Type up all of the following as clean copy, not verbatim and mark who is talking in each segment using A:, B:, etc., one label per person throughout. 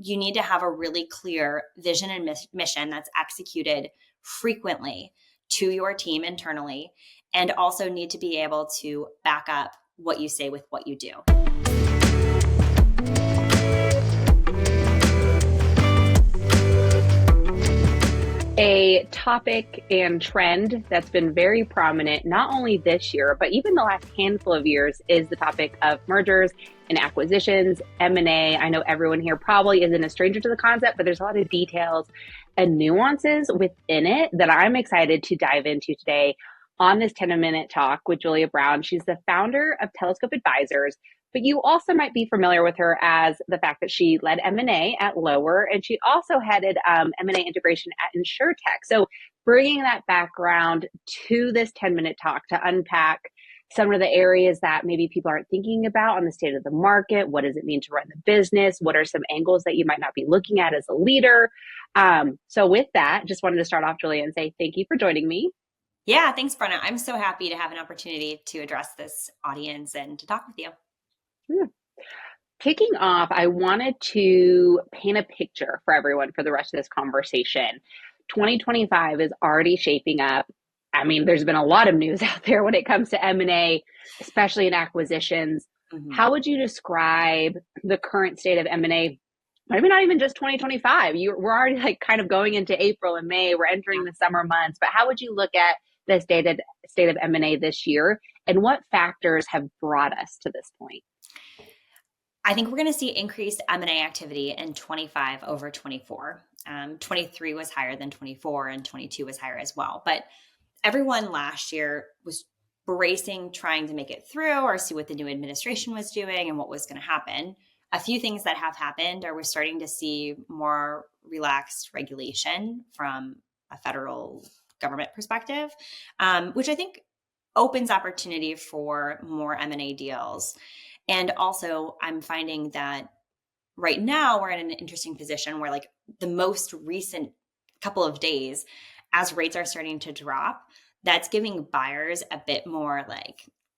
A: you need to have a really clear vision and mission that's executed frequently to your team internally, and also need to be able to back up what you say with what you do.
B: A topic and trend that's been very prominent, not only this year, but even the last handful of years, is the topic of mergers and acquisitions, M&A. I know everyone here probably isn't a stranger to the concept, but there's a lot of details and nuances within it that I'm excited to dive into today on this 10-minute talk with Julia Brown. She's the founder of Telescope Advisors, but you also might be familiar with her as the fact that she led M&A at Lower, and she also headed M&A integration at InsurTech. So bringing that background to this 10-minute talk to unpack some of the areas that maybe people aren't thinking about on the state of the market. What does it mean to run the business? What are some angles that you might not be looking at as a leader? So with that, just wanted to start off, Julia, and say thank you for joining me.
A: Yeah, thanks, Brena. I'm so happy to have an opportunity to address this audience and to talk with you.
B: Kicking off, I wanted to paint a picture for everyone for the rest of this conversation. 2025 is already shaping up. I mean, there's been a lot of news out there when it comes to M&A, especially in acquisitions. Mm-hmm. How would you describe the current state of M&A? Maybe not even just 2025. We're already kind of going into April and May. We're entering the summer months. But how would you look at the state of M&A this year? And what factors have brought us to this point?
A: I think we're going to see increased M&A activity in 25 over 24. 23 was higher than 24 and 22 was higher as well. But everyone last year was bracing, trying to make it through or see what the new administration was doing and what was going to happen. A few things that have happened are we're starting to see more relaxed regulation from a federal government perspective, which I think opens opportunity for more M&A deals. And also, I'm finding that right now we're in an interesting position where the most recent couple of days, as rates are starting to drop, that's giving buyers a bit more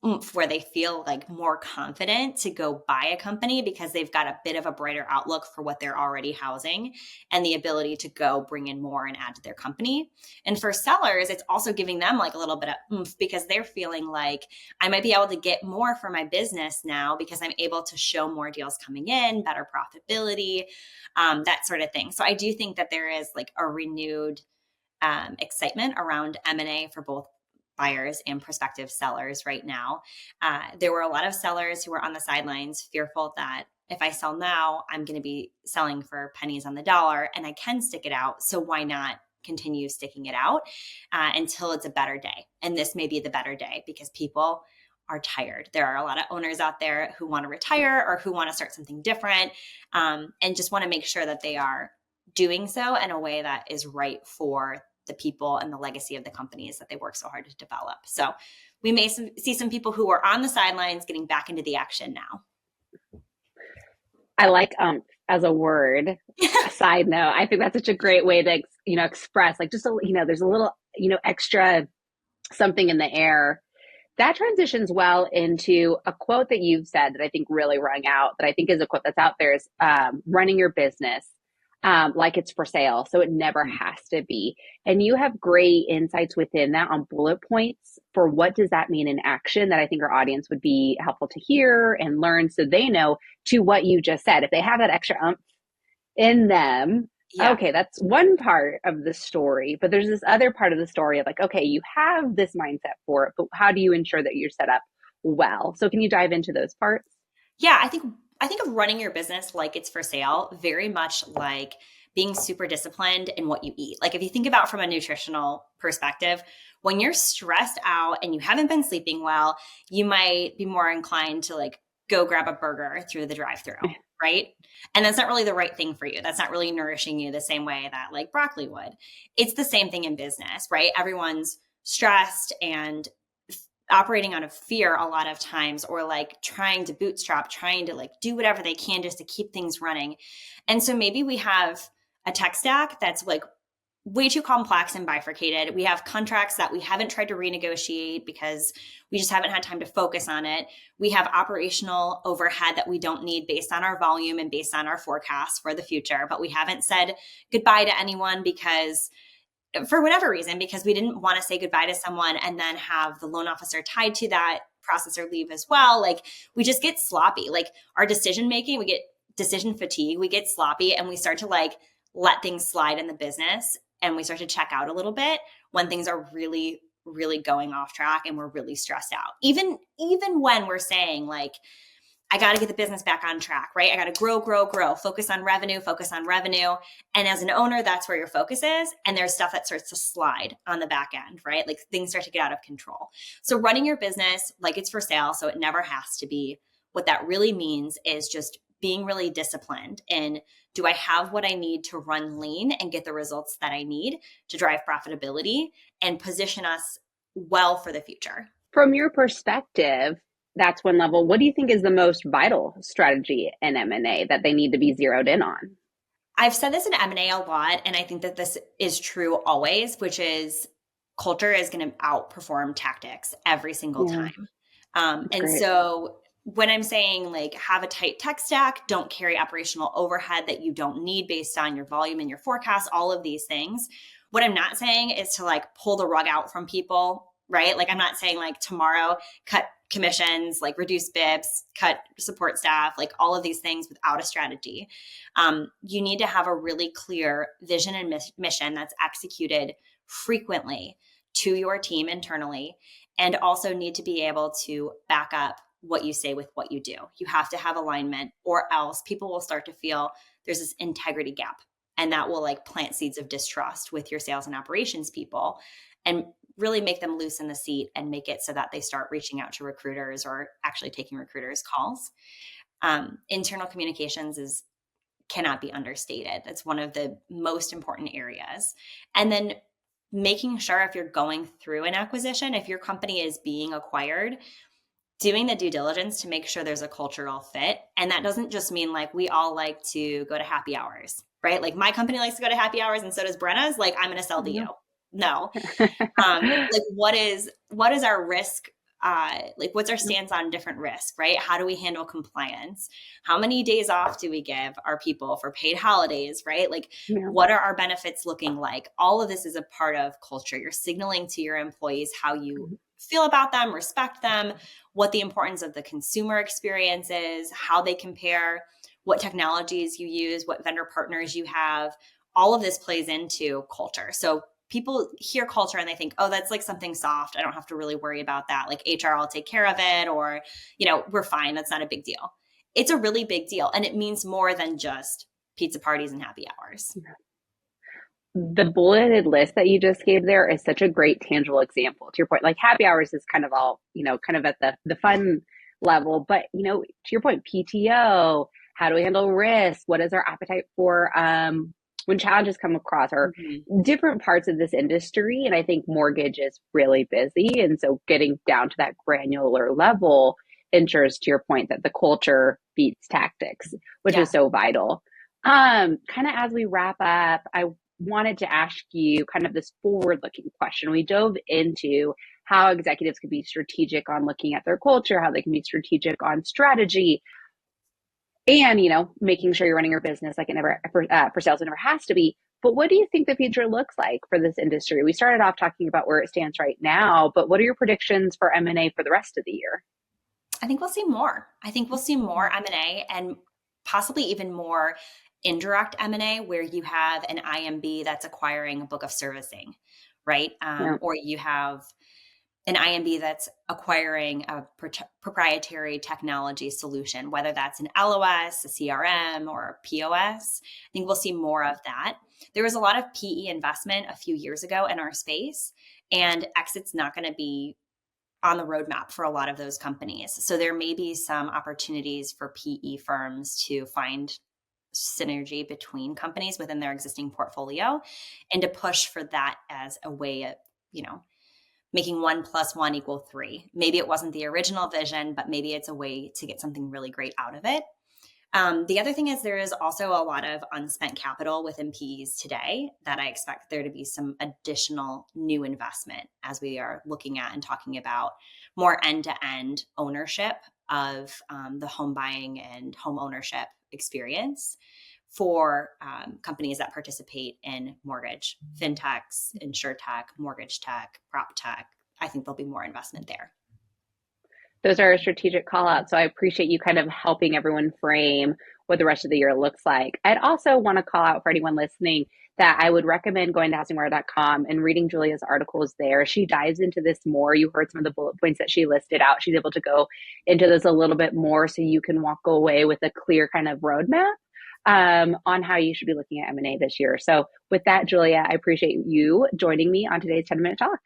A: oomph, where they feel more confident to go buy a company because they've got a bit of a brighter outlook for what they're already housing and the ability to go bring in more and add to their company. And for sellers, it's also giving them a little bit of oomph because they're feeling like I might be able to get more for my business now because I'm able to show more deals coming in, better profitability, that sort of thing. So I do think that there is a renewed excitement around M&A for both buyers and prospective sellers right now. There were a lot of sellers who were on the sidelines fearful that if I sell now, I'm going to be selling for pennies on the dollar and I can stick it out. So why not continue sticking it out until it's a better day? And this may be the better day because people are tired. There are a lot of owners out there who want to retire or who want to start something different and just want to make sure that they are doing so in a way that is right for the people and the legacy of the companies that they work so hard to develop. So we may see some people who are on the sidelines getting back into the action now.
B: I like as a word, a side note, I think that's such a great way to express just there's a little extra something in the air. That transitions well into a quote that you've said that I think really rung out, that I think is a quote that's out there, is running your business like it's for sale. So it never has to be. And you have great insights within that on bullet points for what does that mean in action that I think our audience would be helpful to hear and learn so they know to what you just said. If they have that extra umph in them, okay, that's one part of the story, but there's this other part of the story of okay, you have this mindset for it, but how do you ensure that you're set up well? So can you dive into those parts?
A: Yeah, I think of running your business like it's for sale, very much like being super disciplined in what you eat. If you think about from a nutritional perspective, when you're stressed out and you haven't been sleeping well, you might be more inclined to go grab a burger through the drive-thru, right? And that's not really the right thing for you. That's not really nourishing you the same way that broccoli would. It's the same thing in business, right? Everyone's stressed and operating out of fear a lot of times, or trying to bootstrap, trying to do whatever they can just to keep things running. And so maybe we have a tech stack that's way too complex and bifurcated. We have contracts that we haven't tried to renegotiate because we just haven't had time to focus on it. We have operational overhead that we don't need based on our volume and based on our forecasts for the future, but we haven't said goodbye to anyone because for whatever reason, because we didn't want to say goodbye to someone and then have the loan officer tied to that processor leave as well. Like we just get sloppy. Like our decision making, we get decision fatigue, we get sloppy, and we start to like let things slide in the business, and we start to check out a little bit when things are really, really going off track and we're really stressed out. Even when we're saying like, I got to get the business back on track, right? I got to grow, focus on revenue. And as an owner, that's where your focus is. And there's stuff that starts to slide on the back end, right? Like things start to get out of control. So running your business like it's for sale, so it never has to be, what that really means is just being really disciplined in, do I have what I need to run lean and get the results that I need to drive profitability and position us well for the future?
B: From your perspective, that's one level. What do you think is the most vital strategy in M&A that they need to be zeroed in on?
A: I've said this in M&A a lot, and I think that this is true always, which is culture is going to outperform tactics every single
B: Yeah,
A: time.
B: that's
A: And
B: great.
A: so when I'm saying like have a tight tech stack, don't carry operational overhead that you don't need based on your volume and your forecast, all of these things. What I'm not saying is to like pull the rug out from people, right? Like I'm not saying like tomorrow cut commissions, like reduce bips, cut support staff, like all of these things without a strategy. You need to have a really clear vision and mission that's executed frequently to your team internally, and also need to be able to back up what you say with what you do. You have to have alignment, or else people will start to feel there's this integrity gap. And that will like plant seeds of distrust with your sales and operations people and really make them loosen the seat and make it so that they start reaching out to recruiters or actually taking recruiters' calls. Internal communications is cannot be understated. That's one of the most important areas. And then making sure if you're going through an acquisition, if your company is being acquired, doing the due diligence to make sure there's a cultural fit. And that doesn't just mean like we all like to go to happy hours, right? Like my company likes to go to happy hours and so does Brena's. Like I'm going to sell to you.
B: No.
A: No. Like what is our risk? Like what's our stance on different risk, right? How do we handle compliance? How many days off do we give our people for paid holidays, right? Like
B: Yeah.
A: what are our benefits looking like? All of this is a part of culture. You're signaling to your employees how you feel about them, respect them, what the importance of the consumer experience is, how they compare, what technologies you use, what vendor partners you have. All of this plays into culture. So people hear culture and they think, oh, that's like something soft. I don't have to really worry about that. Like HR will take care of it, or, we're fine. That's not a big deal. It's a really big deal. And it means more than just pizza parties and happy hours.
B: The bulleted list that you just gave there is such a great tangible example. To your point, like happy hours is kind of all, kind of at the fun level, but to your point, PTO, how do we handle risk? What is our appetite for when challenges come across, or different parts of this industry? And I think mortgage is really busy. And so getting down to that granular level ensures, to your point, that the culture beats tactics, which is
A: Yeah.
B: so vital. Kind of as we wrap up, I wanted to ask you kind of this forward looking question. We dove into how executives can be strategic on looking at their culture, how they can be strategic on strategy, and making sure you're running your business like it never for sales it never has to be. But what do you think the future looks like for this industry? We started off talking about where it stands right now, but what are your predictions for M&A for the rest of the year?
A: I think we'll see more. I think we'll see more M&A and possibly even more indirect M&A, where you have an IMB that's acquiring a book of servicing, right?
B: Yeah.
A: Or you have an IMB that's acquiring a proprietary technology solution, whether that's an LOS, a CRM, or a POS. I think we'll see more of that. There was a lot of PE investment a few years ago in our space, and exit's not going to be on the roadmap for a lot of those companies. So there may be some opportunities for PE firms to find synergy between companies within their existing portfolio and to push for that as a way of, making 1+1 = 3. Maybe it wasn't the original vision, but maybe it's a way to get something really great out of it. The other thing is there is also a lot of unspent capital within PEs today that I expect there to be some additional new investment as we are looking at and talking about more end-to-end ownership of the home buying and home ownership experience for companies that participate in mortgage, fintechs, insurtech, mortgage tech, prop tech. I think there'll be more investment there.
B: Those are a strategic call out. So I appreciate you kind of helping everyone frame what the rest of the year looks like. I'd also want to call out for anyone listening that I would recommend going to housingwire.com and reading Julia's articles there. She dives into this more. You heard some of the bullet points that she listed out. She's able to go into this a little bit more so you can walk away with a clear kind of roadmap on how you should be looking at M&A this year. So with that, Julia, I appreciate you joining me on today's 10-minute talk.